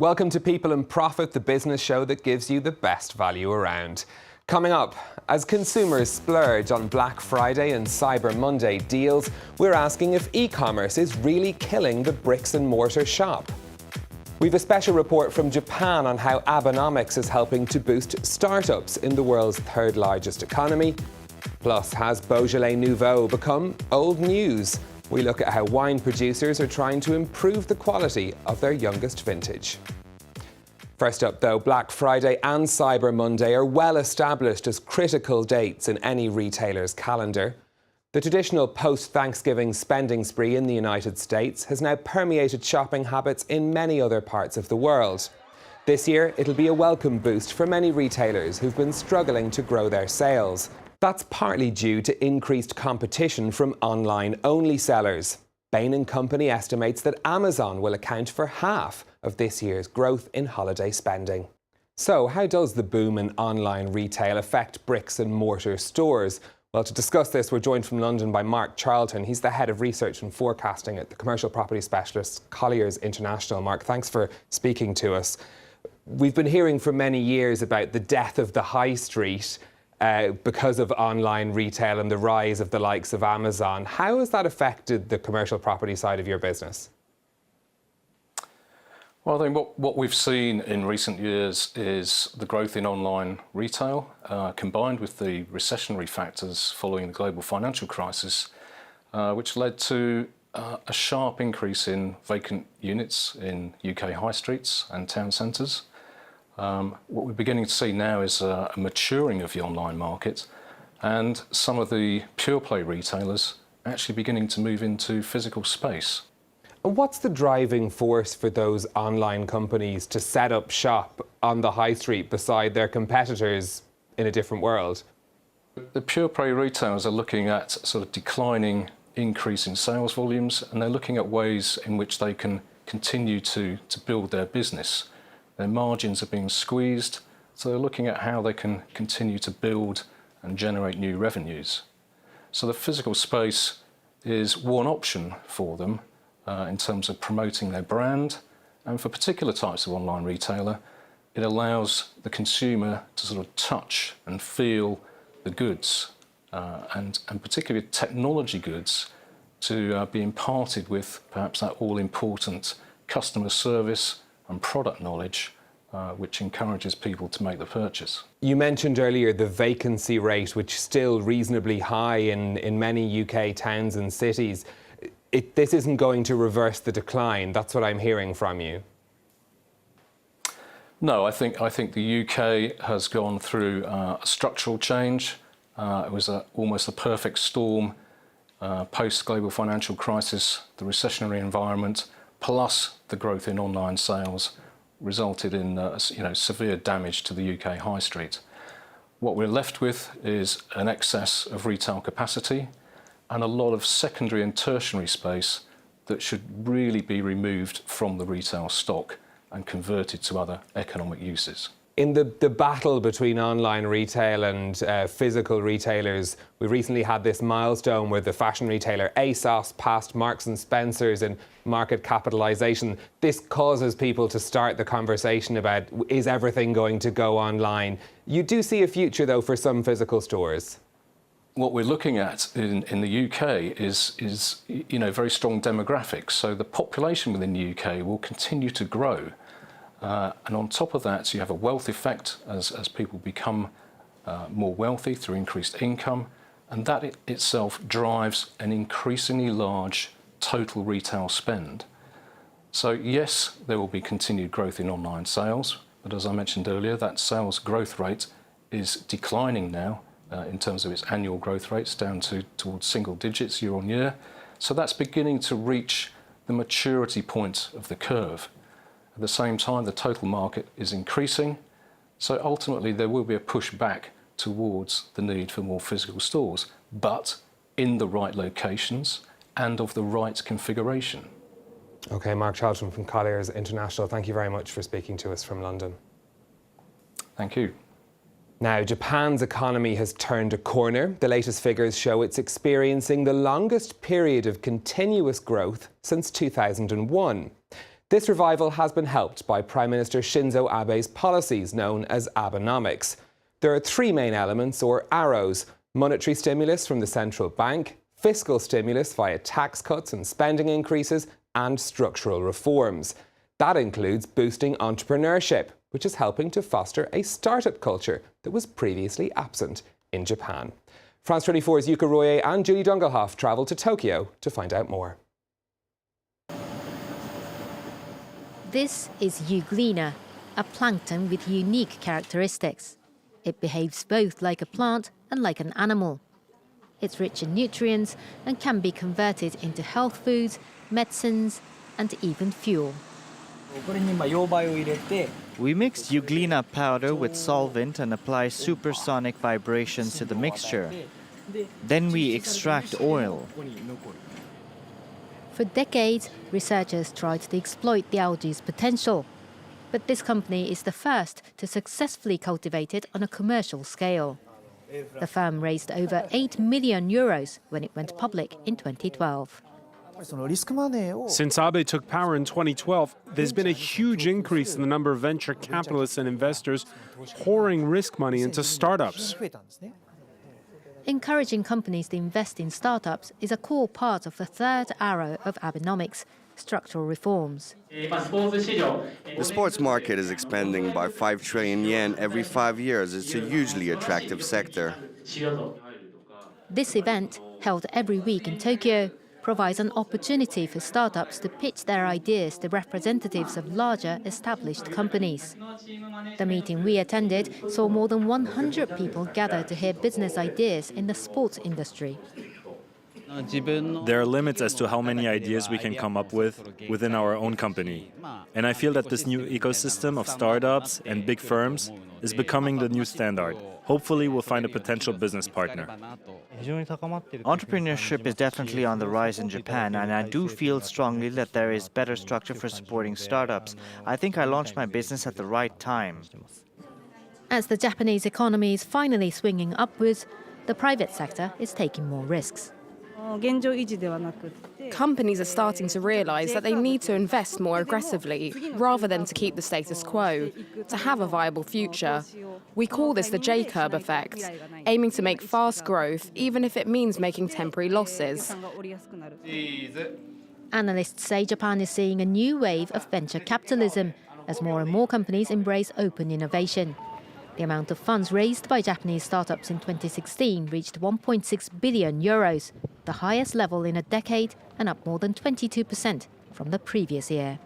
Welcome to People and Profit, the business show that gives you the best value around. Coming up, as consumers splurge on Black Friday and Cyber Monday deals, we're asking if e-commerce is really killing the bricks and mortar shop. We've a special report from Japan on how Abenomics is helping to boost startups in the world's third largest economy. Plus, has Beaujolais Nouveau become old news? We look at how wine producers are trying to improve the quality of their youngest vintage. First up though, Black Friday and Cyber Monday are well established as critical dates in any retailer's calendar. The traditional post-Thanksgiving spending spree in the United States has now permeated shopping habits in many other parts of the world. This year, it'll be a welcome boost for many retailers who've been struggling to grow their sales. That's partly due to increased competition from online-only sellers. Bain & Company estimates that Amazon will account for half of this year's growth in holiday spending. So, how does the boom in online retail affect bricks and mortar stores? Well, to discuss this, we're joined from London by Mark Charlton. He's the head of research and forecasting at the commercial property specialist Colliers International. Mark, thanks for speaking to us. We've been hearing for many years about the death of the high street because of online retail and the rise of the likes of Amazon. How has that affected the commercial property side of your business? Well, I think what we've seen in recent years is the growth in online retail, combined with the recessionary factors following the global financial crisis, which led to a sharp increase in vacant units in UK high streets and town centres. What we're beginning to see now is a maturing of the online market, and some of the pure play retailers actually beginning to move into physical space. And what's the driving force for those online companies to set up shop on the high street beside their competitors in a different world? The pure play retailers are looking at sort of declining increase in sales volumes, and they're looking at ways in which they can continue to build their business. Their margins are being squeezed, so they're looking at how they can continue to build and generate new revenues. So the physical space is one option for them in terms of promoting their brand, and for particular types of online retailer, it allows the consumer to sort of touch and feel the goods, and particularly technology goods, to be imparted with perhaps that all-important customer service and product knowledge, which encourages people to make the purchase. You mentioned earlier the vacancy rate, which is still reasonably high in many UK towns and cities. This isn't going to reverse the decline. That's what I'm hearing from you. No, I think the UK has gone through a structural change. It was almost a perfect storm post-global financial crisis. The recessionary environment plus the growth in online sales resulted in severe damage to the UK high street. What we're left with is an excess of retail capacity and a lot of secondary and tertiary space that should really be removed from the retail stock and converted to other economic uses. In the battle between online retail and physical retailers, we recently had this milestone where the fashion retailer ASOS passed Marks & Spencer's in market capitalisation. This causes people to start the conversation about, is everything going to go online? You do see a future, though, for some physical stores. What we're looking at in the UK is very strong demographics. So the population within the UK will continue to grow. And on top of that, you have a wealth effect as people become more wealthy through increased income, and that itself drives an increasingly large total retail spend. So yes, there will be continued growth in online sales, but as I mentioned earlier, that sales growth rate is declining now in terms of its annual growth rates, down towards single digits year on year. So that's beginning to reach the maturity point of the curve. At the same time, the total market is increasing, so ultimately there will be a push back towards the need for more physical stores, but in the right locations and of the right configuration. OK, Mark Charlton from Colliers International, thank you very much for speaking to us from London. Thank you. Now, Japan's economy has turned a corner. The latest figures show it's experiencing the longest period of continuous growth since 2001. This revival has been helped by Prime Minister Shinzo Abe's policies known as Abenomics. There are three main elements, or arrows: monetary stimulus from the central bank, fiscal stimulus via tax cuts and spending increases, and structural reforms. That includes boosting entrepreneurship, which is helping to foster a startup culture that was previously absent in Japan. France 24's Yuka Roye and Julie Dungelhoff travelled to Tokyo to find out more. This is euglena, a plankton with unique characteristics. It behaves both like a plant and like an animal. It's rich in nutrients and can be converted into health foods, medicines, and even fuel. We mix euglena powder with solvent and apply supersonic vibrations to the mixture. Then we extract oil. For decades, researchers tried to exploit the algae's potential. But this company is the first to successfully cultivate it on a commercial scale. The firm raised over €8 million when it went public in 2012. Since Abe took power in 2012, there's been a huge increase in the number of venture capitalists and investors pouring risk money into startups. Encouraging companies to invest in startups is a core part of the third arrow of Abenomics, structural reforms. The sports market is expanding by 5 trillion yen every 5 years. It's a hugely attractive sector. This event, held every week in Tokyo, provides an opportunity for startups to pitch their ideas to representatives of larger established companies. The meeting we attended saw more than 100 people gather to hear business ideas in the sports industry. There are limits as to how many ideas we can come up with within our own company. And I feel that this new ecosystem of startups and big firms is becoming the new standard. Hopefully, we'll find a potential business partner. Entrepreneurship is definitely on the rise in Japan, and I do feel strongly that there is better structure for supporting startups. I think I launched my business at the right time. As the Japanese economy is finally swinging upwards, the private sector is taking more risks. Companies are starting to realise that they need to invest more aggressively rather than to keep the status quo, to have a viable future. We call this the J-curve effect, aiming to make fast growth even if it means making temporary losses. Analysts say Japan is seeing a new wave of venture capitalism as more and more companies embrace open innovation. The amount of funds raised by Japanese startups in 2016 reached €1.6 billion, the highest level in a decade and up more than 22% from the previous year.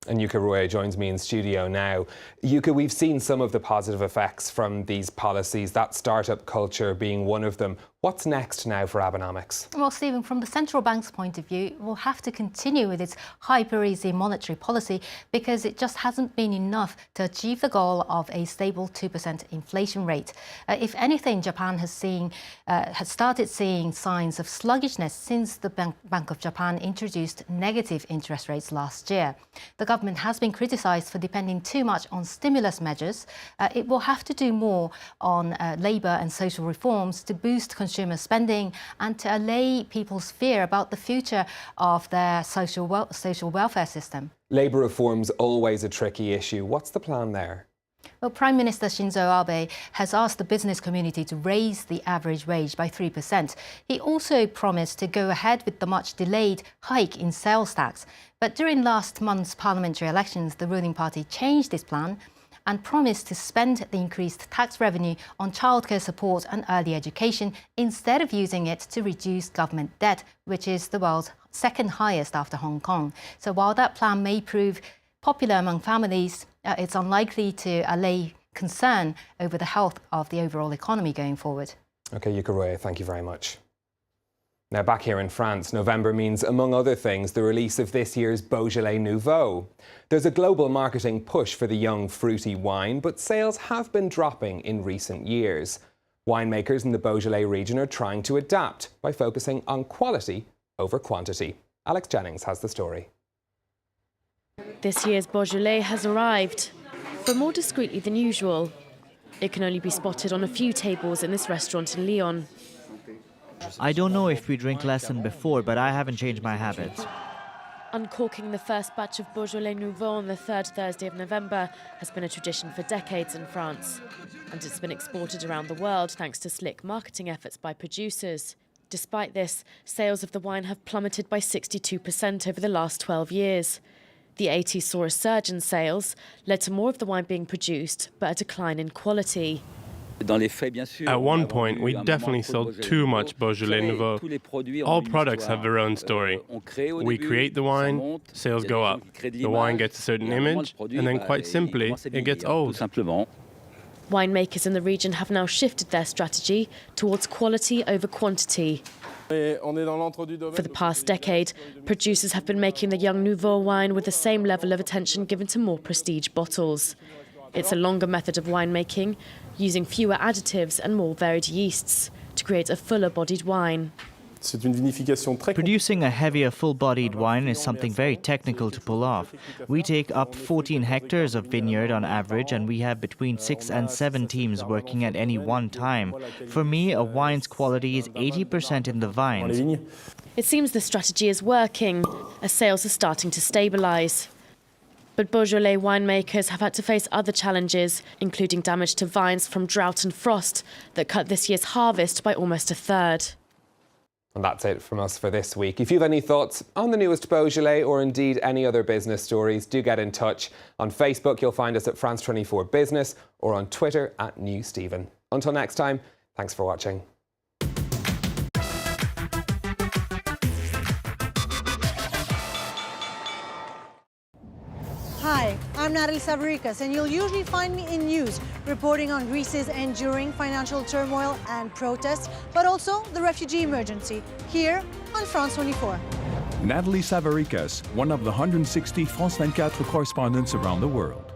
And Yuka Roye joins me in studio now. Yuka, we've seen some of the positive effects from these policies, that startup culture being one of them. What's next now for Abenomics? Well, Stephen, from the central bank's point of view, we'll have to continue with its hyper-easy monetary policy because it just hasn't been enough to achieve the goal of a stable 2% inflation rate. If anything, Japan has started seeing signs of sluggishness since the Bank of Japan introduced negative interest rates last year. The government has been criticised for depending too much on stimulus measures. It will have to do more on labour and social reforms to boost consumer spending and to allay people's fear about the future of their social welfare system. Labour reform's always a tricky issue. What's the plan there? Well, Prime Minister Shinzo Abe has asked the business community to raise the average wage by 3%. He also promised to go ahead with the much-delayed hike in sales tax. But during last month's parliamentary elections, the ruling party changed its plan and promised to spend the increased tax revenue on childcare support and early education instead of using it to reduce government debt, which is the world's second highest after Hong Kong. So while that plan may prove popular among families, it's unlikely to allay concern over the health of the overall economy going forward. OK, Yuka Roye, thank you very much. Now, back here in France, November means, among other things, the release of this year's Beaujolais Nouveau. There's a global marketing push for the young, fruity wine, but sales have been dropping in recent years. Winemakers in the Beaujolais region are trying to adapt by focusing on quality over quantity. Alex Jennings has the story. This year's Beaujolais has arrived, but more discreetly than usual. It can only be spotted on a few tables in this restaurant in Lyon. I don't know if we drink less than before, but I haven't changed my habits. Uncorking the first batch of Beaujolais Nouveau on the third Thursday of November has been a tradition for decades in France. And it's been exported around the world thanks to slick marketing efforts by producers. Despite this, sales of the wine have plummeted by 62% over the last 12 years. The 80s saw a surge in sales, led to more of the wine being produced, but a decline in quality. At one point, we definitely sold too much Beaujolais Nouveau. All products have their own story. We create the wine, sales go up. The wine gets a certain image, and then quite simply, it gets old. Winemakers in the region have now shifted their strategy towards quality over quantity. For the past decade, producers have been making the young Nouveau wine with the same level of attention given to more prestige bottles. It's a longer method of winemaking, using fewer additives and more varied yeasts to create a fuller-bodied wine. Producing a heavier, full-bodied wine is something very technical to pull off. We take up 14 hectares of vineyard on average, and we have between 6 and 7 teams working at any one time. For me, a wine's quality is 80% in the vines. It seems the strategy is working, as sales are starting to stabilise. But Beaujolais winemakers have had to face other challenges, including damage to vines from drought and frost that cut this year's harvest by almost a third. And that's it from us for this week. If you have any thoughts on the newest Beaujolais or indeed any other business stories, do get in touch. On Facebook, you'll find us at France 24 Business or on Twitter at @NewStephen. Until next time, thanks for watching. Hi, I'm Natalie Savaricas, and you'll usually find me in news, reporting on Greece's enduring financial turmoil and protests, but also the refugee emergency, here on France 24. Natalie Savaricas, one of the 160 France 24 correspondents around the world.